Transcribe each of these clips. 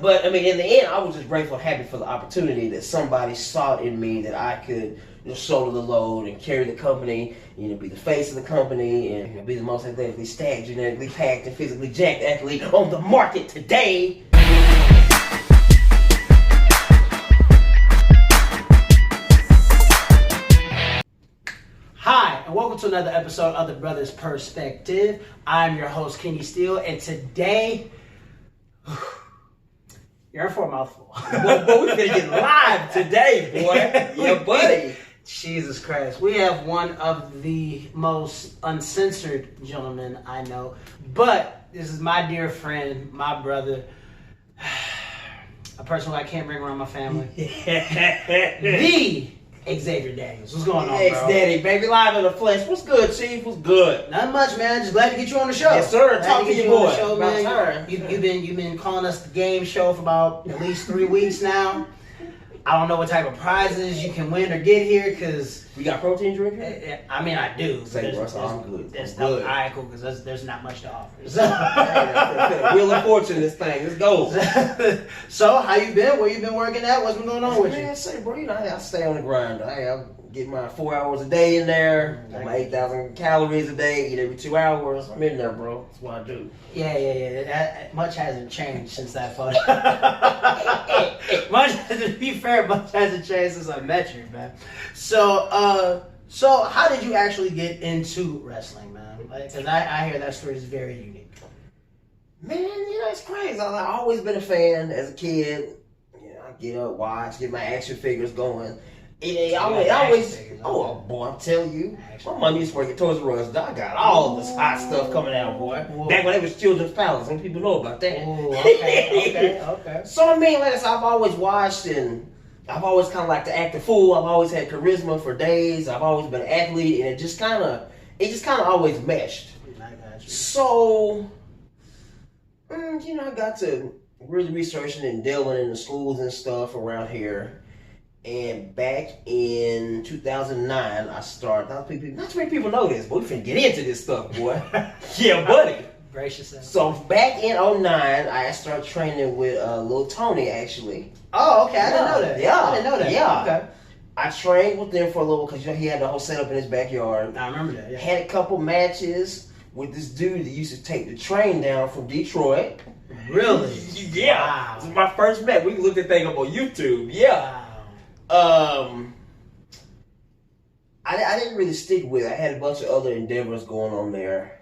But I mean, in the end, I was just grateful and happy for the opportunity that somebody saw in me that I could shoulder the load and carry the company, be the face of the company, and be the most athletically stacked, genetically packed, and physically jacked athlete on the market today. Hi, and welcome to another episode of The Brothers Perspective. I'm your host, Kenny Steele, and today, you're in for a mouthful. Boy, we're gonna get live today, boy. Yeah, buddy. Jesus Christ. We have one of the most uncensored gentlemen I know, but this is my dear friend, my brother, a person who I can't bring around my family. The Xavier Daniels. What's going on, bro? Ex-daddy, baby, live in the flesh. What's good, Chief? What's good? Not much, man. Just glad to get you on the show. Yes, sir. Talk to your boy. Show, man. You've been calling us the game show for about at least 3 weeks now. I don't know what type of prizes you can win or get here, because we got protein drink here? I mean, I do. Say, bro, so I'm good. That's good. All right, cool, because there's not much to offer. So. Wheel of Fortune, this thing. Let's go. So, how you been? Where you been working at? What's been going on with you? Man, say, bro, I stay on the grind. I get my 4 hours a day in there, my 8,000 calories a day, eat every 2 hours. I'm in there, bro. That's what I do. Yeah. Much hasn't changed since that photo. To be fair, much hasn't changed since I met you, man. So how did you actually get into wrestling, man? Because I hear that story is very unique. Man, it's crazy. I've always been a fan as a kid. I get up, watch, get my action figures going. Oh boy, I'm telling you, my mom used to work at Toys R Us. I got all this hot stuff coming out, boy. Whoa. Back when it was Children's Palace, and people know about that. Ooh, okay. So I mean, like I said, I've always watched, and I've always kind of like to act a fool. I've always had charisma for days. I've always been an athlete, and it just kind of always meshed. I got you. So, I got to really researching and delving into schools and stuff around here. And back in 2009, I started. Not too many people know this, but we finna get into this stuff, boy. Yeah, buddy. Brace yourself. So back in 2009, I started training with Lil Tony, actually. Oh, okay. I didn't know that. Yeah, I didn't know that. Yeah. Okay. I trained with them for a little because he had the whole setup in his backyard. I remember that. Yeah. Had a couple matches with this dude that used to take the train down from Detroit. Really? Yeah. Wow. This was my first match. We looked at thing up on YouTube. Yeah. Wow. I didn't really stick with it. I had a bunch of other endeavors going on there.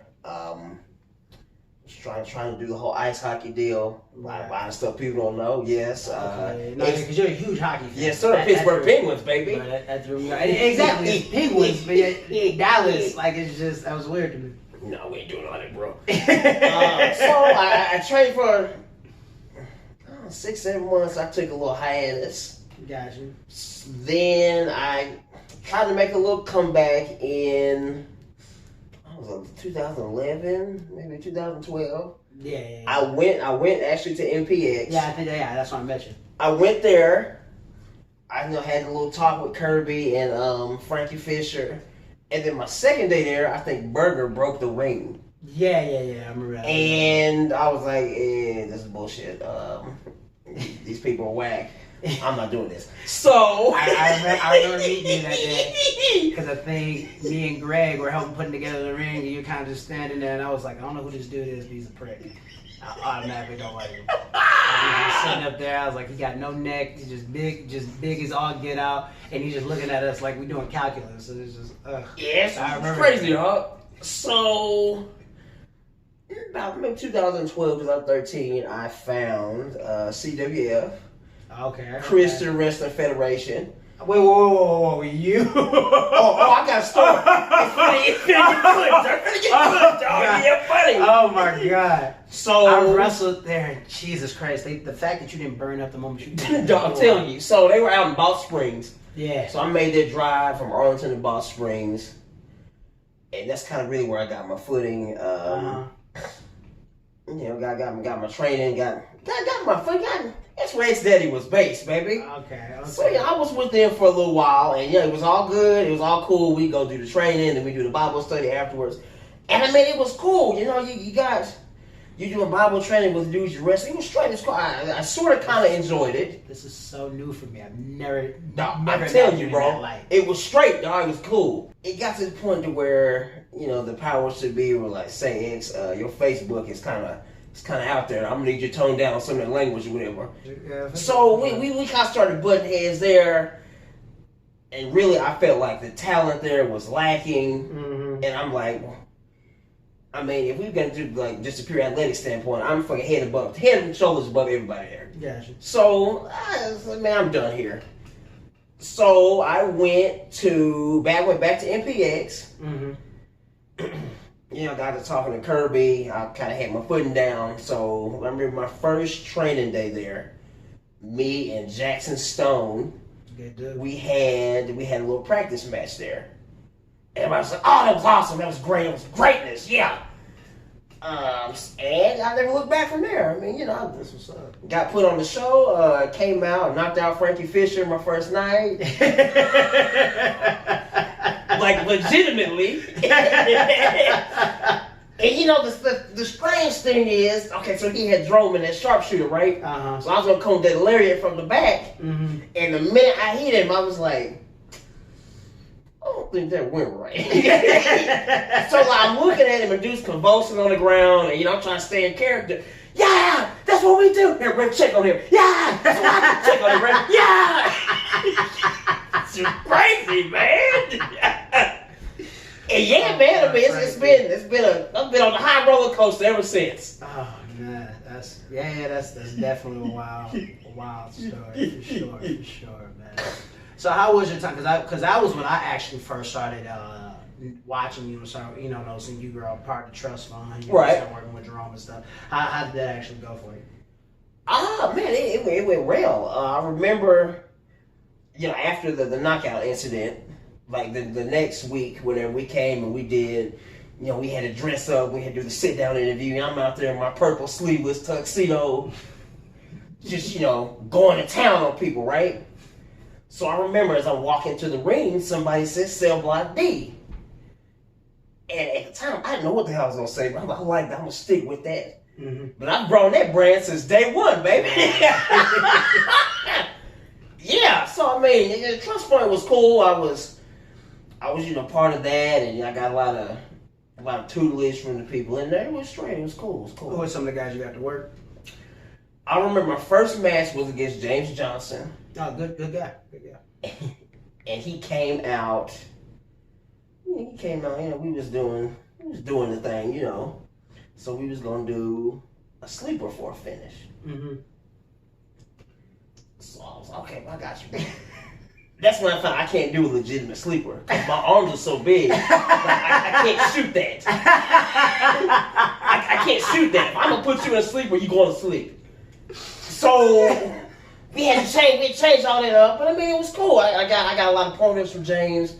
Trying to do the whole ice hockey deal. A lot of stuff people don't know. Yes. Okay. No, because you're a huge hockey fan. Yes, sir. Pittsburgh Penguins, baby. Exactly. It's Penguins, but Dallas, it's just, that was weird to me. No, we ain't doing all that, bro. So I trained for 6-7 months. I took a little hiatus. Got you. Then I tried to make a little comeback in 2011, maybe 2012. Yeah. I went actually to MPX. Yeah, I think that's what I met you. I went there. I had a little talk with Kirby and Frankie Fisher, and then my second day there, I think Berger broke the ring. Yeah. I remember that. And I was like, this is bullshit. These people are whack. I'm not doing this. So I remember meeting you that day because I think me and Greg were helping putting together the ring, and you kind of just standing there, and I was like, I don't know who this dude is, but he's a prick. I automatically don't like him. I was just sitting up there. I was like, he got no neck. He's just big as all get out, and he's just looking at us like we're doing calculus. So it's just, yes, I remember. Crazy, huh? So about maybe 2012, 2013, I found CWF. Okay. Christian Wrestling Federation. Wait, you? I got a story. It's finna get good, dog. Yeah, funny. Oh my God. So I wrestled there. Jesus Christ. The fact that you didn't burn up the moment you did. I'm telling you. So they were out in Balch Springs. Yeah. So I made that drive from Arlington to Balch Springs. And that's kind of really where I got my footing. Got my training, got my foot. That's where ex-daddy was based, baby. Okay. So I was with them for a little while, and it was all good. It was all cool. We go do the training, and we do the Bible study afterwards. And I mean, it was cool. You You doing Bible training with dudes you wrestling. It was straight. It's cool. I sort of kind of enjoyed it. This is so new for me. I've never I'm telling you, bro. Like, it was straight, dog. It was cool. It got to the point to where, you know, the powers to be were like, say, X, your Facebook is kind of out there. I'm gonna need you to tone down some of the language or whatever. yeah, So we kind of started butting heads there, and really I felt like the talent there was lacking, and I'm like, I mean, if we're gonna do like just a pure athletic standpoint, I'm fucking head and shoulders above everybody there. Gotcha. So I was like, man, I'm done here. So I went back to MPX. You know, got to talking to Kirby. I kind of had my footing down. So I remember my first training day there. Me and Jackson Stone, we had a little practice match there. Everybody was like, "Oh, that was awesome! That was great! It was greatness! Yeah." And I never looked back from there. I mean, you know, That's what's up. got put on the show. Came out, knocked out Frankie Fisher my first night. Like legitimately. And you know the strange thing is, okay, so he had drove in that sharpshooter, right? So I was gonna come that lariat from the back, and the minute I hit him, I was like, I don't think that went right. So like, I'm looking at him and dude's convulsing on the ground, and you know I'm trying to stay in character. Yeah, that's what we do. Here, Rick, check on him. Yeah, that's what I check on him, Rick. Yeah. It's crazy, man. And yeah, man, I mean, I've been on the high roller coaster ever since. Oh man, that's definitely a wild story for sure, man. So how was your time? Because that was when I actually first started watching you, so noticing you were a part of the trust fund, right? Started working with Jerome and stuff. How did that actually go for you? Man, it went well. I remember, you know, after the knockout incident. Like the next week, whenever we came and we did, you know, we had to dress up, we had to do the sit down interview, and I'm out there in my purple sleeveless tuxedo, just, you know, going to town on people, right? So I remember as I walk into the ring, somebody says cell block D. And at the time, I didn't know what the hell I was going to say, but I'm like, I'm going to stick with that. But I've grown that brand since day one, baby. Yeah, so I mean, the trust fund was cool. I was, you know, part of that, and I got a lot of tutelage from the people in there. It was straight. It was cool. Who were some of the guys you got to work? I remember my first match was against James Johnson. Oh, good guy. And he came out. You know, we was doing the thing, you know. So we was gonna do a sleeper for a finish. So I was like, okay, I got you. That's when I found I can't do a legitimate sleeper. Cause my arms are so big. Like, I can't shoot that. I can't shoot that. If I'm gonna put you in a sleeper, you going to sleep. So we had to change all that up. But I mean, it was cool. I got a lot of programs from James.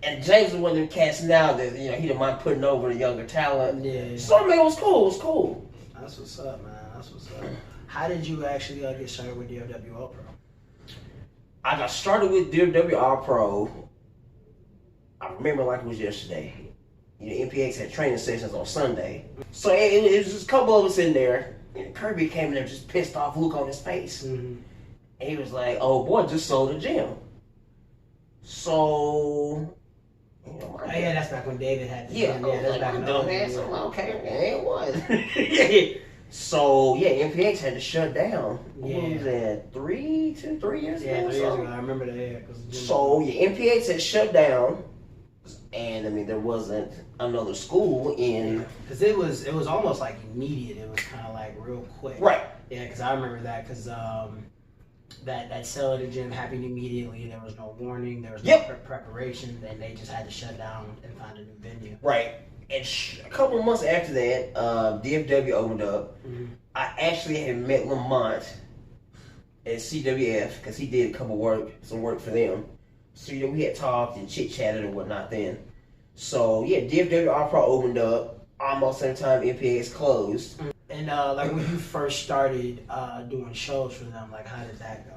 And James is one of them cats now that, you know, he didn't mind putting over the younger talent. Yeah. So I mean, it was cool. It was cool. That's what's up, man. That's what's up. How did you actually get started with DFW All Pro? I got started with DFW All Pro. I remember like it was yesterday. You know, MPX had training sessions on Sunday. So it was just a couple of us in there. And Kirby came in there just pissed off look on his face. And he was like, oh boy, just sold a gym. So, you know, yeah, that's back when David had the gym. Yeah, that's back in the day. So, okay, it was. So yeah, MPX had to shut down. Yeah. What was that? 3 years ago? 3 years ago. I remember that. Yeah, so yeah, MPX had shut down, and I mean there wasn't another school in. Because it was almost like immediate. It was kind of like real quick. Right. Yeah, because I remember that because that sale at the gym happened immediately. There was no warning. There was no preparation. Then they just had to shut down and find a new venue. Right. And a couple of months after that, DFW opened up. I actually had met Lamont at CWF because he did some work for them. So you know, we had talked and chit chatted and whatnot then. So yeah, DFW All Pro opened up almost same time MPX closed. And like when you first started doing shows for them, like how did that go?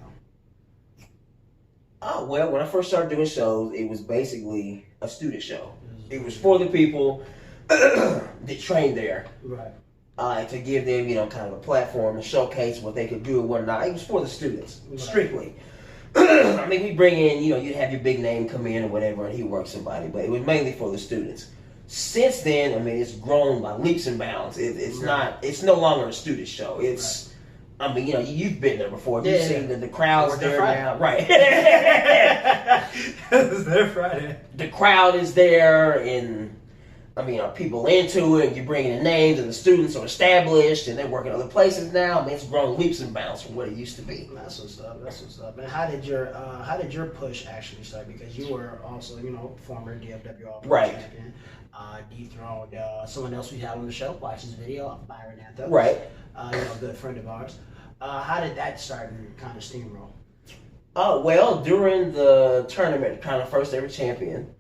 Oh well, when I first started doing shows, it was basically a student show. It was for the people that trained there. Right. to give them, kind of a platform to showcase what they could do and whatnot. It was for the students, strictly. I mean, we bring in, you'd have your big name come in or whatever, and he work somebody, but it was mainly for the students. Since then, I mean, it's grown by leaps and bounds. It's no longer a student show. It's, I mean, you've been there before. You've seen the crowd's there now. Right. It's there Friday. The crowd is there, and I mean, are people into it? You're bringing in names, and the students are established, and they're working other places now. I mean, it's grown leaps and bounds from what it used to be. That's what's up. That's what's up. And how did your push actually start? Because you were also, former DFW All Pro champion, dethroned someone else we had on the show. Watch this video, Byron Anthony. Right. A good friend of ours. How did that start and kind of steamroll? Well, during the tournament, kind of first ever champion,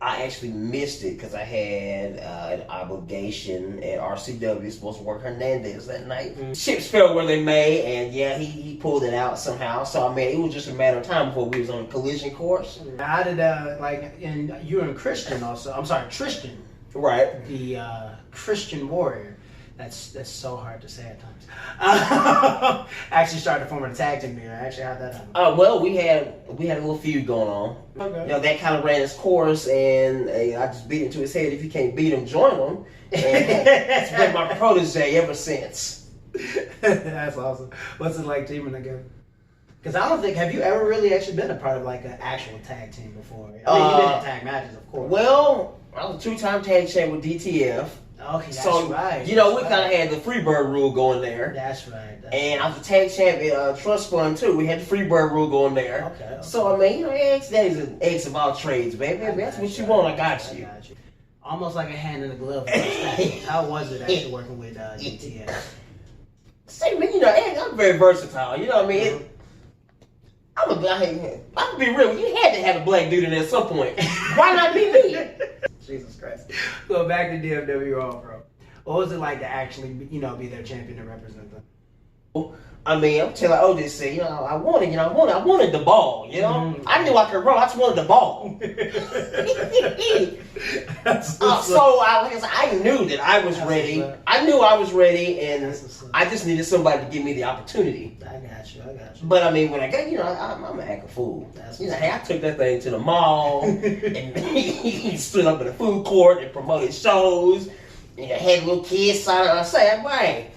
I actually missed it because I had an obligation at RCW, supposed to work Hernandez that night. Chips fell where they may, and he pulled it out somehow. So I mean, it was just a matter of time before we was on a collision course. How did and you and Christian also? I'm sorry, Tristan. Right. The Christian Warrior. That's so hard to say at times. Actually started forming a tag team here. Actually, how'd that happen? Well, we had a little feud going on. Okay. That kind of ran its course, and I just beat him to his head. If you can't beat him, join him. And it's been my protege ever since. That's awesome. What's it like teaming together? Because I don't think, have you ever really actually been a part of like an actual tag team before? I mean, you've been in tag matches, of course. Well, I was a 2-time tag champ with DTF. Okay, that's right. We kind of had the Freebird rule going there. That's right. And I was a tag champ at Trust Fund too. We had the Freebird rule going there. Okay. So I mean, that is an eggs of all trades, baby. That's what you want. I got you. Almost like a hand in the glove. How was it actually working with DTF? See, man, I'm very versatile. You know what I mean? I'm gonna be real. You had to have a black dude in there at some point. Why not be me? Jesus Christ. Go back to DFW All Pro. What was it like to actually, be their champion and represent them? I mean, I'm telling OJ say, I wanted the ball, I knew I could run, I just wanted the ball. So I knew that I was ready. I knew I was ready, and I just needed somebody to give me the opportunity. I got you. But I mean, when I got, I'm an acting fool. Hey, I took that thing to the mall, and he stood up in the food court and promoted shows, and had little kids sign up. I say, man,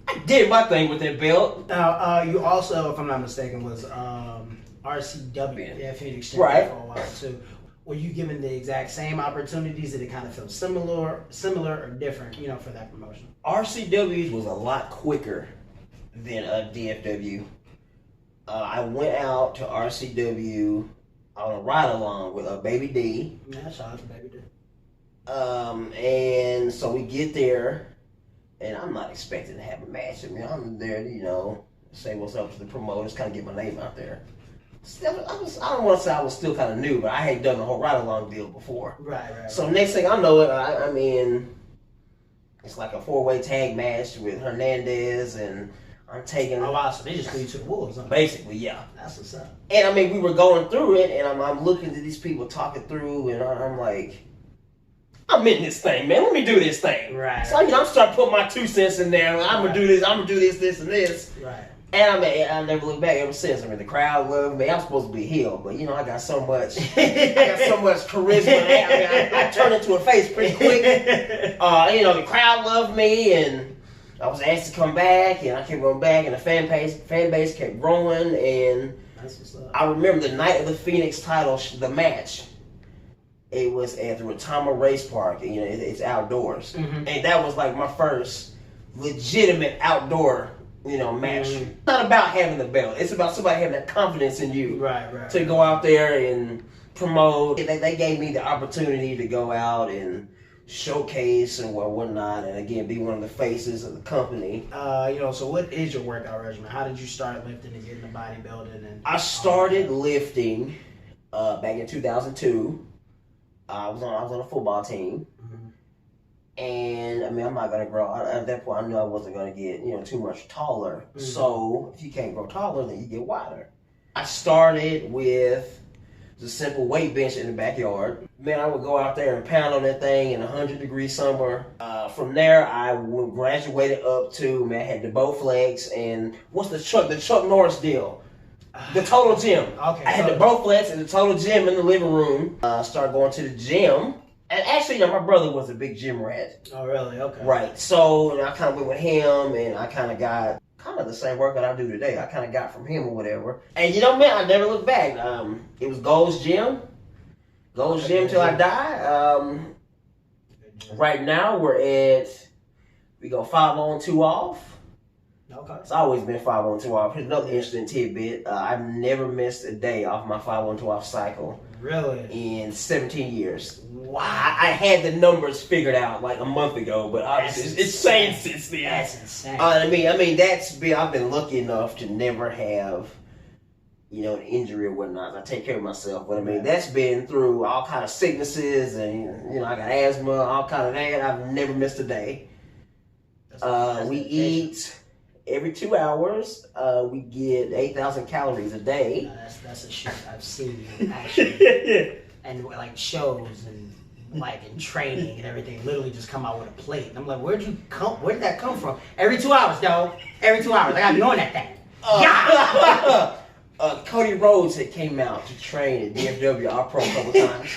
I did my thing with that belt. Now, you also, if I'm not mistaken, was RCW Phoenix for a while too. Were you given the exact same opportunities? Did it kind of feel similar or different, for that promotion? RCW's was a lot quicker than DFW. I went out to RCW on a ride along with Baby D. Yeah, shout out to Baby D. And so we get there. And I'm not expecting to have a match. I mean, I'm there to, say what's up to the promoters, kind of get my name out there. I don't want to say I was still kind of new, but I had done the whole ride-along deal before. Right. So next thing I know it, I mean, it's like a 4-way tag match with Hernandez, and I'm taking... Oh, wow, so they just threw you to the wolves, huh? Basically, yeah. That's what's up. And, I mean, we were going through it, and I'm looking at these people talking through, and I'm like... I'm in this thing, man. Let me do this thing. Right. So, I'm starting to put my 2 cents in there. I'm going to do this. I'm going to do this, and this. Right. And I never looked back ever since. I mean, the crowd loved me. I'm supposed to be heel, but, I got so much charisma. I turned into a face pretty quick. The crowd loved me, and I was asked to come back, and I kept going back, and the fan base kept growing. And that's what's up. I remember the night of the Phoenix title, the match. It was at the Retama Race Park. It's outdoors. Mm-hmm. And that was like my first legitimate outdoor, match. Mm-hmm. It's not about having the belt. It's about somebody having that confidence in you. Right. To go out there and promote. They gave me the opportunity to go out and showcase and whatnot, and again, be one of the faces of the company. So what is your workout regimen? How did you start lifting and getting into bodybuilding? And I started lifting back in 2002. I was on a football team, and I mean, I'm not gonna grow. At that point, I knew I wasn't gonna get too much taller. So if you can't grow taller, then you get wider. I started with the simple weight bench in the backyard. Man, I would go out there and pound on that thing in 100-degree summer. From there, I graduated up to, man, I had the Bowflex and what's the Chuck Norris deal? The Total Gym. Okay. I had the Bowflex and the Total Gym in the living room. Started going to the gym. And actually, my brother was a big gym rat. Oh, really? Okay. Right. So I kind of went with him, and I kind of got the same workout I do today. I kind of got from him or whatever. And man, I never looked back. It was Gold's Gym. Gold's Gym till I die. Right now, we go 5 on, 2 off. Okay. It's always been 5 on, 2 off. Here's another interesting tidbit. I've never missed a day off my 5 on, 2 off cycle. Really? In 17 years. Wow. I had the numbers figured out like a month ago, but obviously it's changed since then. That's insane. I mean, I've been lucky enough to never have, an injury or whatnot. I take care of myself, but I mean, that's been through all kind of sicknesses and, I got asthma, all kind of that. I've never missed a day. We eat every 2 hours. We get 8,000 calories a day. No, that's a shit I've seen actually. And like shows and like in training and everything, literally just come out with a plate. And I'm like, where did that come from? Every 2 hours, dog. Every 2 hours. I gotta be on that thing. Cody Rhodes had came out to train at DFW All Pro a couple times.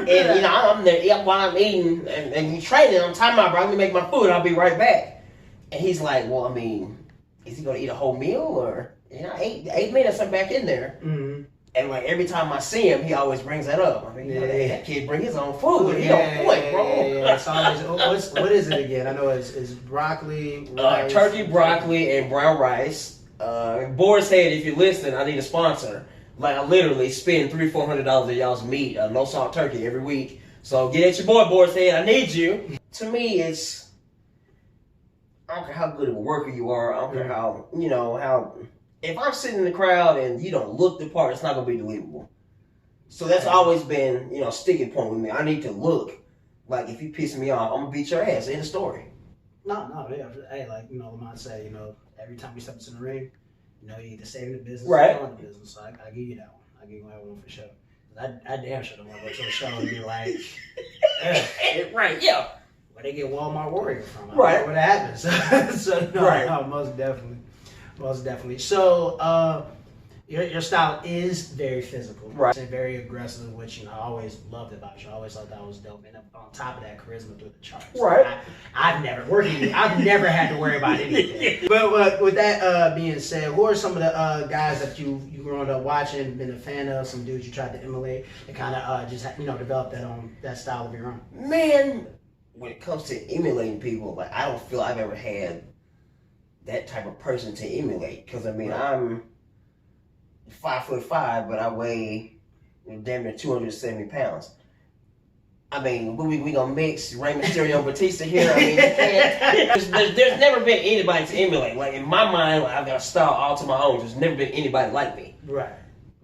And I'm there while I'm eating and you training, I'm time out, bro. I'm gonna make my food, I'll be right back. And he's like, well, I mean, is he gonna eat a whole meal or 8 minutes I'm back in there. Mm-hmm. And like every time I see him, he always brings that up. I mean, that kid bring his own food. He Yeah, on point, bro. It's always, what is it again? I know it's broccoli, rice, turkey, broccoli, and brown rice. Boar's Head, if you're listening, I need a sponsor. Like I literally spend $300-400 on y'all's meat, no salt turkey every week. So get at your boy, Boar's Head. I need you. To me, it's I don't care how good of a worker you are. I don't care how how. If I'm sitting in the crowd and you don't look the part, it's not gonna be believable. So that's always been, a sticking point with me. I need to look. Like if you piss me off, I'm gonna beat your ass. End of story. No, yeah. Hey, like Lamont said, every time we step into the ring, you either saving the business Right. or killing the business. So I give you that one. I give you that one for sure. I damn sure don't want to go to a show and be like, right, yeah. where they get Walmart Warrior from? I Right. don't know where that happens. So no, Right. no, most definitely. So your style is very physical, Right? And very aggressive, which I always loved about you. I always thought that was dope. And on top of that, charisma through the charts. Right. I've never had to worry about anything. But with that being said, who are some of the guys that you grown up watching, been a fan of, some dudes you tried to emulate, and kind of just develop that style of your own? Man, when it comes to emulating people, like I don't feel I've ever had that type of person to emulate. Because I'm 5'5", but I weigh damn near 270 pounds. I mean, we gonna mix Rey Mysterio and Batista here? I mean, you can't. There's never been anybody to emulate. Like in my mind, I've got a style all to my own. There's never been anybody like me. Right.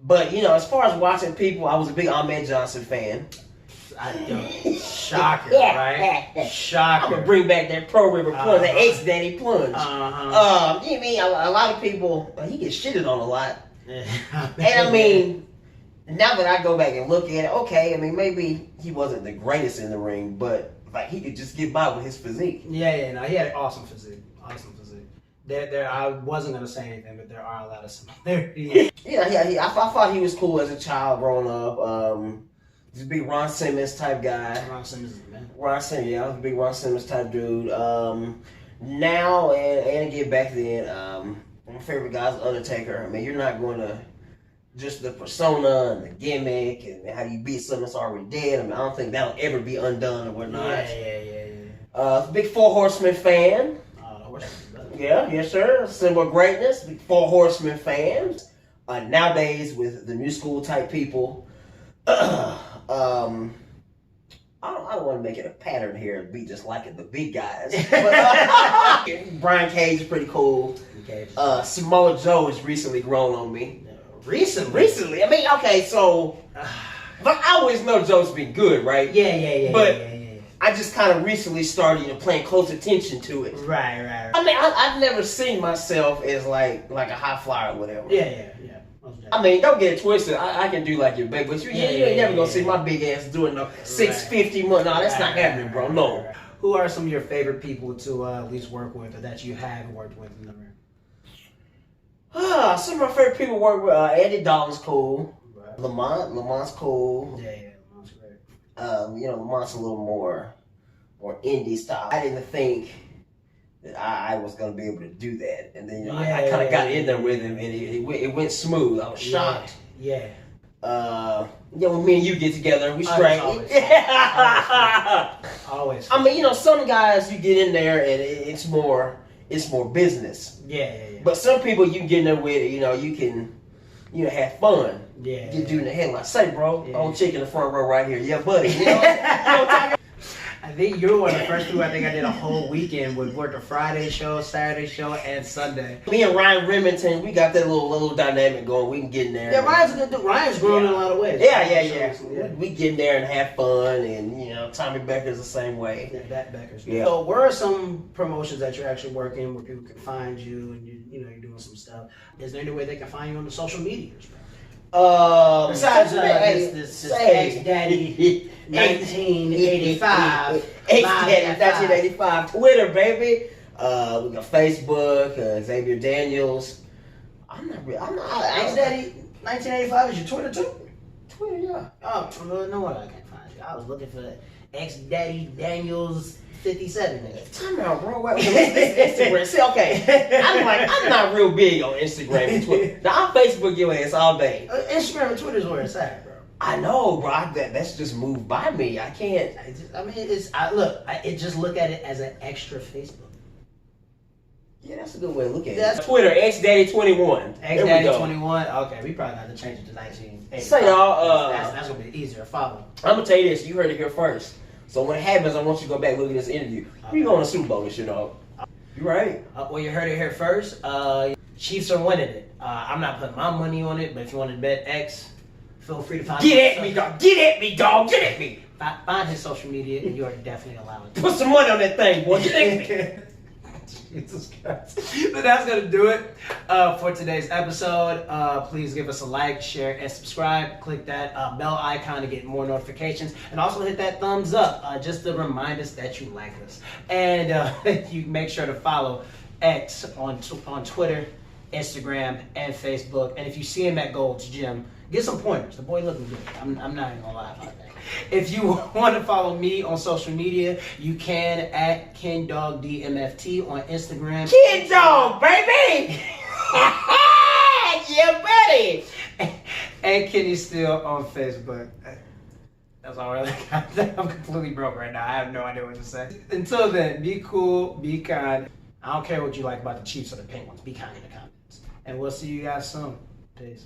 But as far as watching people, I was a big Ahmed Johnson fan. Shocker, right? Shocker. I'm gonna bring back that Pro River plunge, that ex-daddy plunge. You mean a lot of people? He gets shitted on a lot. And I mean, now that I go back and look at it, okay, I mean maybe he wasn't the greatest in the ring, but like he could just get by with his physique. Yeah, no, he had an awesome physique. There, I wasn't gonna say anything, but there are a lot of similarities. I thought he was cool as a child growing up. He's a big Ron Simmons type guy. Ron Simmons is the man. Ron Simmons, yeah, I was a big Ron Simmons type dude. Now and again back then, my favorite guy's Undertaker. I mean, you're not going to just the persona and the gimmick and how you beat something that's already dead. I mean, I don't think that'll ever be undone or whatnot. Yeah. Big Four Horsemen fan. The Horsemen. Yeah, yes sir. Symbol of greatness. Big Four Horsemen fans. Nowadays with the new school type people, I don't want to make it a pattern here and be just like the big guys. But, Brian Cage is pretty cool. Samoa Joe has recently grown on me. Recently? I mean, okay, so I always know Joe's been good, right? Yeah. But I just kind of recently started, paying close attention to it. Right. I mean, I've never seen myself as like a high flyer or whatever. Yeah. I mean, don't get it twisted. I can do like your big, but you ain't never gonna see my big ass doing no 650 month. No, that's not happening, bro. No. Who are some of your favorite people to at least work with, or that you have worked with in the ring? Some of my favorite people work with Andy Dalton's cool. Right. Lamont's cool. Yeah, Lamont's great. Lamont's a little more indie style. I didn't think that I was gonna be able to do that, and then I kind of got in there with him, and it went smooth. I was shocked. Yeah. When me and you get together, we straight. Always. I mean, some guys you get in there and it's more business. Yeah. But some people you can get in there with, you can, have fun. Yeah. Get dude in the head like, say, bro, old chick in the front row right here. Yeah, buddy. I think you're one of the first people I did a whole weekend with work a Friday show, Saturday show, and Sunday. Me and Ryan Remington, we got that little dynamic going. We can get in there. Yeah, Ryan's a good dude. Ryan's grown in a lot of ways. Yeah. We get in there and have fun, and Tommy Becker's the same way. Yeah, Becker's. Yeah. So, where are some promotions that you're actually working where people can find you and you're doing some stuff? Is there any way they can find you on the social medias, bro? Besides this X-Daddy 1985. X-Daddy 1985. Twitter, baby. We got Facebook, Xavier Daniels. X-Daddy 1985 is your Twitter too? Twitter, yeah. Oh, well, no wonder I can't find you. I was looking for X-Daddy Daniels 57. Time out, bro. What's Instagram? See, okay. I'm not real big on Instagram and Twitter. Now, I Facebook your ass all day. Instagram and Twitter is where it's at, bro. I know, bro. That's just moved by me. I can't. I just look at it as an extra Facebook. Yeah, that's a good way to look at it. Twitter, XDaddy21. XDaddy21. Okay, we probably got to change it to 1985. Say y'all. That's gonna be easier to follow. I'm gonna tell you this. You heard it here first. So when it happens, I want you to go back and look at this interview. We going to Super Bowl and shit, dog. You right? Well, you heard it here first. Chiefs are winning it. I'm not putting my money on it, but if you want to bet X, feel free to find. Get at me, dog. Get at me, dog. Get at me. Find his social media, and you are definitely allowed to. Put some money on that thing, boy. Get at me. Jesus Christ. But that's going to do it for today's episode. Please give us a like, share, and subscribe. Click that bell icon to get more notifications. And also hit that thumbs up just to remind us that you like us. And you make sure to follow X on Twitter, Instagram, and Facebook. And if you see him at Gold's Gym, get some pointers. The boy looking good. I'm not even going to lie about that. If you want to follow me on social media, you can at KenDogDMFT on Instagram. KenDog, baby! Yeah, buddy! And Kenny Steele on Facebook. That's all I really got. I'm completely broke right now. I have no idea what to say. Until then, be cool, be kind. I don't care what you like about the Chiefs or the Penguins. Be kind in the comments. And we'll see you guys soon. Peace.